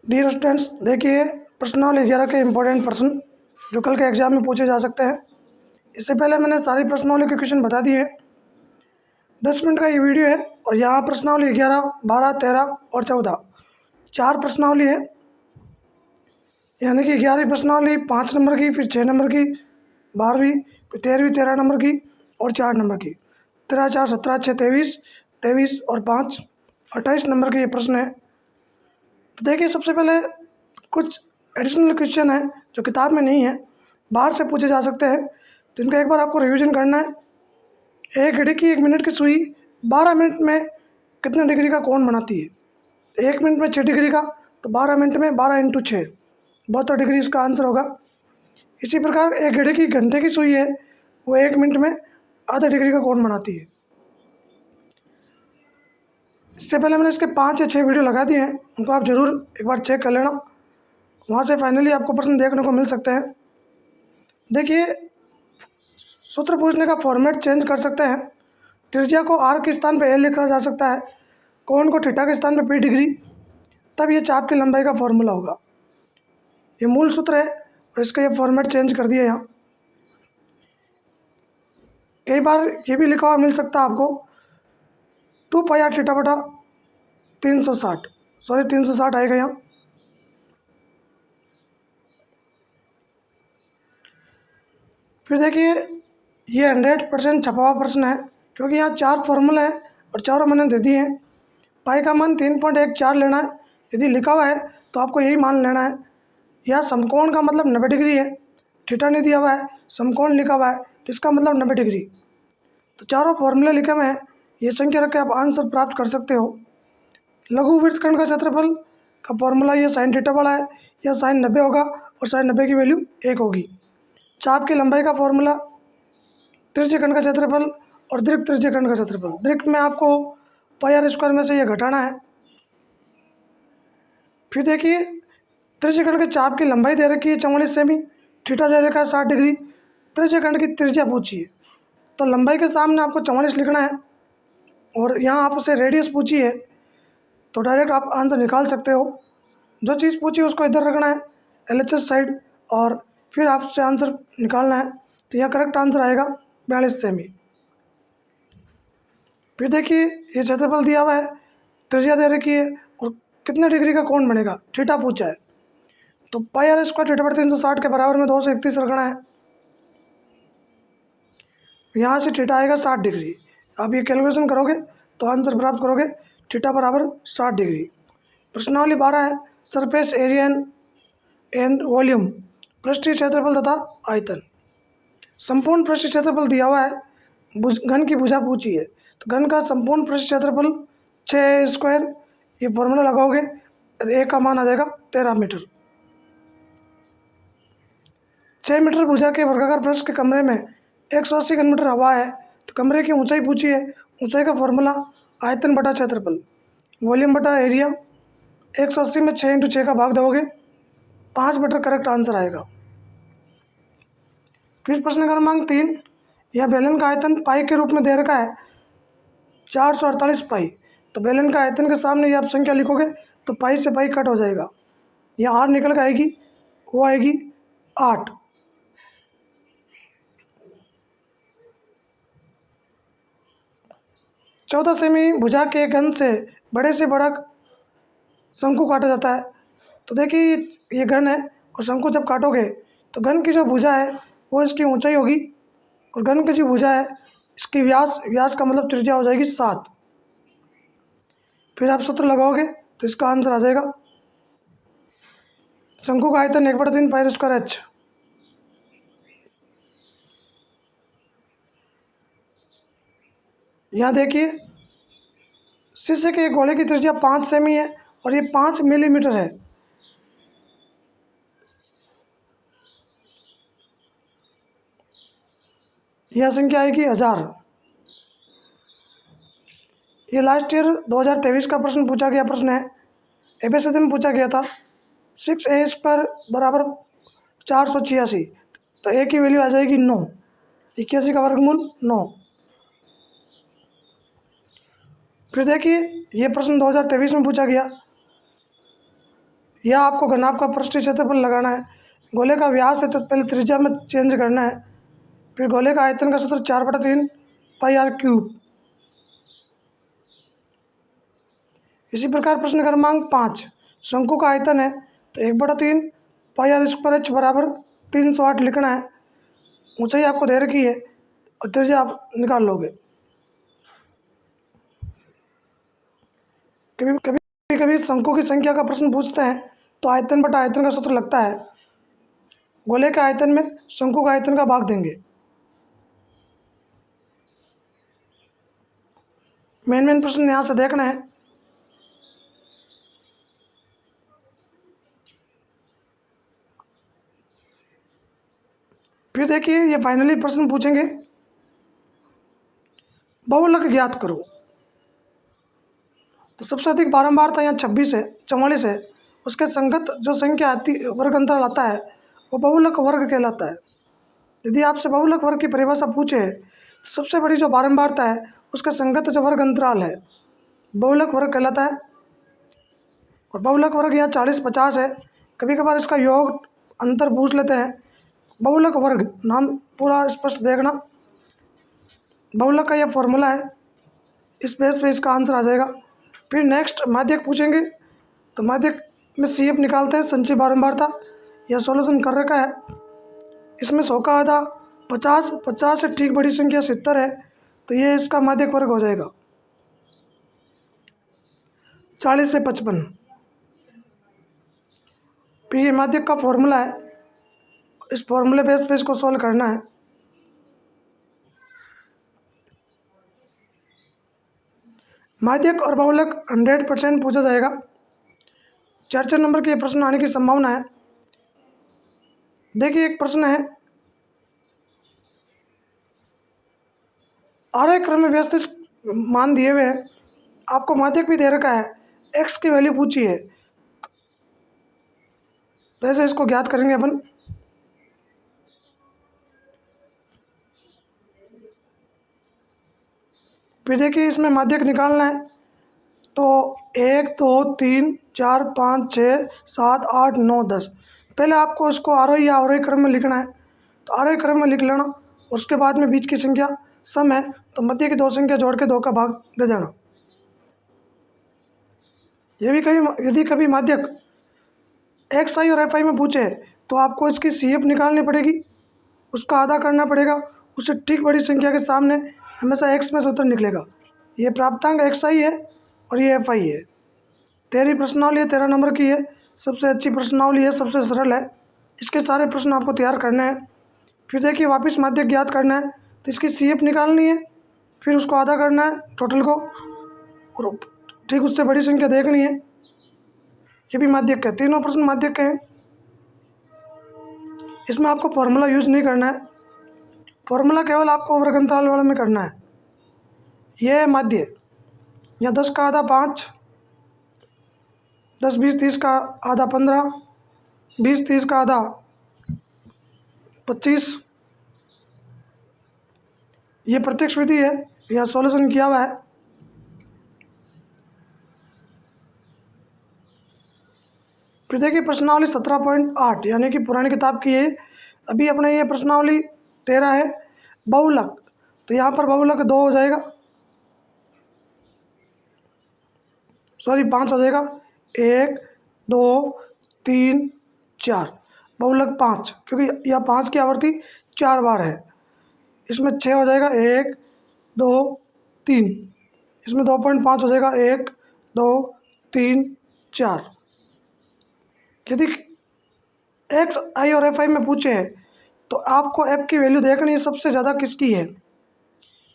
Dear students, देखिए प्रश्नावली 11 के इम्पोर्टेंट प्रश्न जो कल के एग्जाम में पूछे जा सकते हैं। इससे पहले मैंने सारी प्रश्नावली के क्वेश्चन बता दिए। 10 मिनट का ये वीडियो है और यहाँ प्रश्नावली 11, 12, 13 और 14 4 प्रश्नावली है। यानी कि 11वीं प्रश्नावली 5 नंबर की, फिर 6 नंबर की, 12वीं, फिर 13वीं 13 नंबर की और 4 नंबर की। 13, 4, 17, 6, 23, 23 और 5 28 नंबर के ये प्रश्न है। तो देखिए सबसे पहले कुछ एडिशनल क्वेश्चन है जो किताब में नहीं है, बाहर से पूछे जा सकते हैं, तो इनका एक बार आपको रिवीजन करना है। एक घड़ी की 1 मिनट की सुई 12 मिनट में कितने डिग्री का कोण बनाती है? 1 मिनट में 6 डिग्री का, तो 12 मिनट में 12 इंटू 6 72 डिग्री इसका आंसर होगा। इसी प्रकार एक घड़ी की घंटे की सुई है, वो 1 मिनट में आधा डिग्री का कोण बनाती है। इससे पहले मैंने इसके 5 या 6 वीडियो लगा दिए हैं, उनको आप ज़रूर एक बार चेक कर लेना, वहाँ से फाइनली आपको प्रश्न देखने को मिल सकते हैं। देखिए सूत्र पूछने का फॉर्मेट चेंज कर सकते हैं। त्रिज्या को आर के स्थान पर ए लिखा जा सकता है, कोण को थीटा के स्थान पर पी डिग्री, तब ये चाप की लंबाई का फॉर्मूला होगा। ये मूल सूत्र है और इसका ये फॉर्मेट चेंज कर दिया यहाँ। कई बार ये भी लिखा हुआ मिल सकता है आपको 2 पाई आर थीटा बटा 360, सॉरी 360 आएगा यहाँ। फिर देखिए ये 100% छपा हुआ प्रश्न है, क्योंकि यहाँ 4 फॉर्मूला है और चारों मैंने दे दिए हैं। पाई का मान 3.14 लेना है, यदि लिखा हुआ है तो आपको यही मान लेना है। यहाँ समकोण का मतलब 90 डिग्री है, थीटा नहीं दिया हुआ है, समकोण लिखा हुआ है तो इसका मतलब 90 डिग्री। तो चारों फॉर्मूले लिखे हुए हैं, ये संख्या रख के आप आंसर प्राप्त कर सकते हो। लघु वृत्तखंड का क्षेत्रफल का फॉर्मूला ये साइन थीटा वाला है, यह साइन 90 होगा और साइन 90 की वैल्यू 1 होगी। चाप की लंबाई का फॉर्मूला त्रिज्यखंड का क्षेत्रफल और दीर्घ त्रिज्यखंड का क्षेत्रफल। दीर्घ में आपको पाई आर स्क्वायर में से ये घटाना है। फिर देखिए त्रिज्यखंड के चाप की लंबाई दे रखी है 44 सेमी, थीटा दे रखा है 60 डिग्री, त्रिज्यखंड की त्रिज्या पूछी है, तो लंबाई के सामने आपको 44 लिखना है और यहाँ आप उसे रेडियस पूछी है, तो डायरेक्ट आप आंसर निकाल सकते हो। जो चीज़ पूछी है उसको इधर रखना है LHS साइड और फिर आपसे आंसर निकालना है, तो यह करेक्ट आंसर आएगा 42 सेमी। फिर देखिए ये क्षेत्रफल दिया हुआ है, त्रिज्या दे रखी है और कितने डिग्री का कोण बनेगा, थीटा पूछा है, तो पाई आर स्क्वायर थीटा बटा 360 के बराबर में 231 रखना है। यहाँ से थीटा आएगा 60 डिग्री। आप ये कैलकुलेशन करोगे तो आंसर प्राप्त करोगे थीटा बराबर 60 डिग्री। प्रश्नावली 12 है सरफेस एरिया एंड वॉल्यूम, पृष्ठीय क्षेत्रफल तथा आयतन। संपूर्ण पृष्ठीय क्षेत्रफल दिया हुआ है, घन की भुजा पूछी है, तो घन का संपूर्ण पृष्ठीय क्षेत्रफल 6 स्क्वायर, ये फॉर्मूला लगाओगे ए का मान आ जाएगा 13 मीटर। 6 मीटर भुजा के वर्गाकार पृष्ठ के कमरे में 180 घन मीटर हवा है, तो कमरे की ऊंचाई पूछी है, ऊंचाई का फॉर्मूला आयतन बटा क्षेत्रफल, वॉल्यूम बटा एरिया, 180 में 6 इंटू 6 का भाग दोगे 5 मीटर करेक्ट आंसर आएगा। फिर प्रश्न क्रमांक 3, यह बेलन का आयतन पाई के रूप में दे रखा है 448 पाई, तो बेलन का आयतन के सामने ये आप संख्या लिखोगे तो पाई से पाई कट हो जाएगा, यहाँ आर निकल के आएगी, वो आएगी 8। चौदह सेमी भुजा के घन से बड़े से बड़ा शंकु काटा जाता है, तो देखिए ये घन है और शंकु जब काटोगे तो घन की जो भुजा है वो इसकी ऊंचाई होगी और घन की जो भुजा है इसकी व्यास का मतलब त्रिज्या हो जाएगी 7। फिर आप सूत्र लगाओगे तो इसका आंसर आ जाएगा शंकु का आयतन 1/3 पाई स्क्वायर h। यहाँ देखिए शीशे के गोले की त्रिज्या 5 सेमी है और ये 5 मिलीमीटर है। यह संख्या आएगी 1000। ये लास्ट ईयर 2023 का प्रश्न पूछा गया प्रश्न है, एफएसएससी में पूछा गया था। 6a स्क्वायर बराबर 486, तो a की वैल्यू आ जाएगी 9, 81 का वर्गमूल 9। फिर देखिए ये प्रश्न 2023 में पूछा गया, या आपको घनाभ का पृष्ठीय क्षेत्रफल लगाना है। गोले का व्यास है तो पहले त्रिज्या में चेंज करना है। फिर गोले का आयतन का सूत्र 4/3 पाई आर क्यूब। इसी प्रकार प्रश्न क्रमांक 5, शंकु का आयतन है तो 1/3 पाई आर स्क्वायर एच बराबर 308 लिखना है। ऊंचाई आपको दे रखी है और त्रिज्या आप निकाल लोगे। कभी कभी कभी शंकु की संख्या का प्रश्न पूछते हैं तो आयतन बटा आयतन का सूत्र लगता है। गोले के आयतन में शंकु का आयतन का भाग देंगे। मेन प्रश्न यहाँ से देखना है। फिर देखिए ये फाइनली प्रश्न पूछेंगे, बहुलक ज्ञात करो। तो सबसे अधिक बारंबारता यहाँ 26 है, 44 है। उसके संगत जो संख्या आती वर्ग अंतराल आता है वो बहुलक वर्ग कहलाता है। यदि आपसे बहुलक वर्ग की परिभाषा पूछे तो सबसे बड़ी जो बारंबारता है उसका संगत जो वर्ग अंतराल है बहुलक वर्ग कहलाता है। और बहुलक वर्ग यहाँ 40-50 है। कभी कभार इसका योग अंतर पूछ लेते हैं। बहुलक वर्ग नाम पूरा स्पष्ट देखना। बहुलक का यह फॉर्मूला है, इस बेस पे इसका आंसर आ जाएगा। फिर नेक्स्ट माध्यक पूछेंगे तो माध्यक में CF निकालते हैं, संचयी बारंबारता। यह सॉल्यूशन कर रखा है। इसमें 100 का आधा 50, 50 से ठीक बड़ी संख्या 70 है तो ये इसका माध्यक वर्ग हो जाएगा। 40 से 55। फिर ये माध्यक का फॉर्मूला है, इस फॉर्मूले बेस पे इसको सॉल्व करना है। माध्यक और बहुलक 100% पूछा जाएगा। 4 नंबर के प्रश्न आने की संभावना है। देखिए एक प्रश्न है, आरोही क्रम में व्यवस्थित मान दिए हुए हैं, आपको माध्यक भी दे रखा है, x की वैल्यू पूछी है। तो ऐसे इसको ज्ञात करेंगे अपन। फिर देखिए इसमें माध्यक निकालना है तो 1 2 3 4 5 6 7 8 9 10। पहले आपको इसको आरोही या अवरोही क्रम में लिखना है तो आरोही क्रम में लिख लेना। और उसके बाद में बीच की संख्या सम है तो मध्य की दो संख्या जोड़ के 2 का भाग दे देना। ये भी कभी यदि कभी माध्यक XI और FI में पूछे तो आपको इसकी CF निकालनी पड़ेगी, उसका आधा करना पड़ेगा। उससे ठीक बड़ी संख्या के सामने हमेशा x में सूत्र निकलेगा। ये प्राप्तांक XI है और ये FI है। 13 प्रश्नावली है, 13 नंबर की है, सबसे अच्छी प्रश्नावली है, सबसे सरल है। इसके सारे प्रश्न आपको तैयार करने हैं। फिर देखिए वापस माध्यक ज्ञात करना है तो इसकी CF निकालनी है, फिर उसको आधा करना है टोटल को, और ठीक उससे बड़ी संख्या देखनी है। ये भी माध्यक का है, तीनों प्रश्न माध्यक के हैं। इसमें आपको फॉर्मूला यूज नहीं करना है, फॉर्मूला केवल आपको वर्ग अंतराल वाले में करना है। यह है माध्य, यहाँ 10 का आधा 5, 10 20 30 का आधा 15, 20 30 का आधा 25। ये प्रत्यक्ष विधि है, यहाँ सॉल्यूशन किया हुआ है। फिर देखिए प्रश्नावली 17.8 यानी कि पुरानी किताब की है। अभी अपने ये प्रश्नावली 13 है। बहुलक, तो यहाँ पर बहुलक 2 हो जाएगा, सॉरी 5 हो जाएगा। 1 2 3 4, बहुलक 5, क्योंकि यह 5 की आवर्ती 4 बार है। इसमें 6 हो जाएगा, 1 2 3। इसमें 2.5 हो जाएगा, 1 2 3 4। यदि XI और FI में पूछे तो आपको F की वैल्यू देखनी है, सबसे ज़्यादा किसकी है।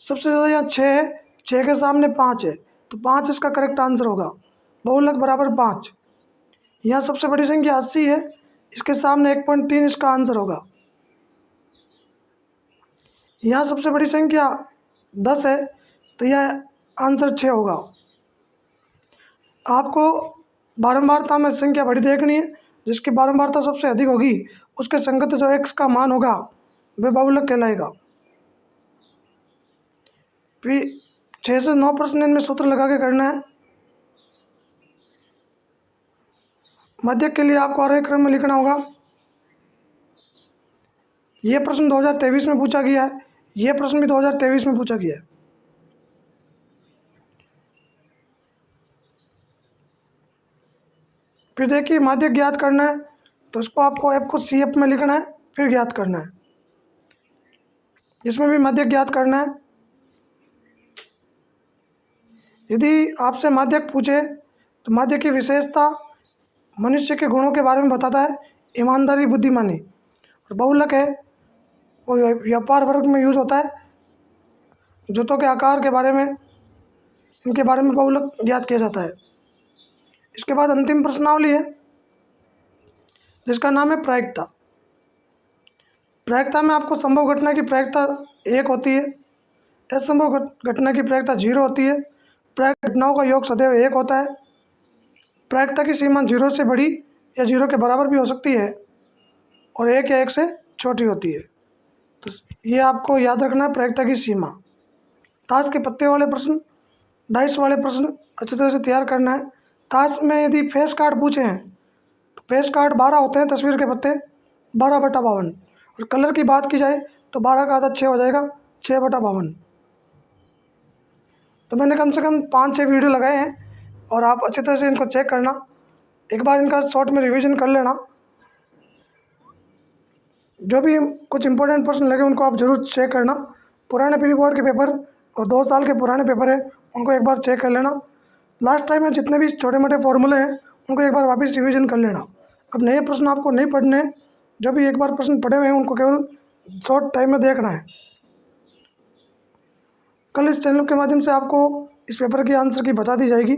सबसे ज़्यादा यहाँ 6 है, 6 के सामने 5 है तो 5 इसका करेक्ट आंसर होगा। बहुलक बराबर 5। यहाँ सबसे बड़ी संख्या 80 है, इसके सामने 1.3 इसका आंसर होगा। यहाँ सबसे बड़ी संख्या 10 है तो यह आंसर 6 होगा। आपको बारंबारता में संख्या बड़ी देखनी है, जिसकी बारंबारता सबसे अधिक होगी उसके संगत जो x का मान होगा वह बहुलक कहलाएगा। फिर 6 से 9 प्रश्न इनमें सूत्र लगा के करना है। माध्यक के लिए आपको आरोही क्रम में लिखना होगा। ये प्रश्न 2023 में पूछा गया है, ये प्रश्न भी 2023 में पूछा गया है। फिर देखिए माध्यक ज्ञात करना है तो इसको आपको एफ को सी एफ में लिखना है, फिर ज्ञात करना है। इसमें भी माध्यक ज्ञात करना है। यदि आपसे माध्यक पूछे तो माध्यक की विशेषता मनुष्य के गुणों के बारे में बताता है, ईमानदारी, बुद्धिमानी। और बहुलक है वो व्यापार वर्ग में यूज होता है, जूतों के आकार के बारे में, इनके बारे में बहुलक ज्ञात किया जाता है। इसके बाद अंतिम प्रश्नावली है जिसका नाम है प्रायिकता। प्रायिकता में आपको संभव घटना की प्रायिकता 1 होती है, असंभव घटना की प्रायिकता 0 होती है, प्रायिक घटनाओं का योग सदैव 1 होता है, प्रायिकता की सीमा 0 से बड़ी या 0 के बराबर भी हो सकती है और 1 या 1 से छोटी होती है। तो ये आपको याद रखना है प्रायिकता की सीमा। ताश के पत्ते वाले प्रश्न, डाइस वाले प्रश्न अच्छी तरह से तैयार करना है। ताश में यदि फेस कार्ड पूछे हैं तो फेस कार्ड 12 होते हैं, तस्वीर के पत्ते 12/52। और कलर की बात की जाए तो 12 का आधा 6 हो जाएगा, 6/52। तो मैंने कम से कम 5-6 वीडियो लगाए हैं और आप अच्छी तरह से इनको चेक करना, एक बार इनका शॉर्ट में रिवीजन कर लेना। जो भी कुछ इंपॉर्टेंट प्रश्न लगे उनको आप ज़रूर चेक करना। पुराने प्री बोर्ड के पेपर और 2 साल के पुराने पेपर है उनको एक बार चेक कर लेना। लास्ट टाइम में जितने भी छोटे मोटे फॉर्मूले हैं उनको एक बार वापस रिवीजन कर लेना। अब नए प्रश्न आपको नहीं पढ़ने, जो भी एक बार प्रश्न पढ़े हुए हैं उनको केवल शॉर्ट टाइम में देखना है। कल इस चैनल के माध्यम से आपको इस पेपर की आंसर की बता दी जाएगी।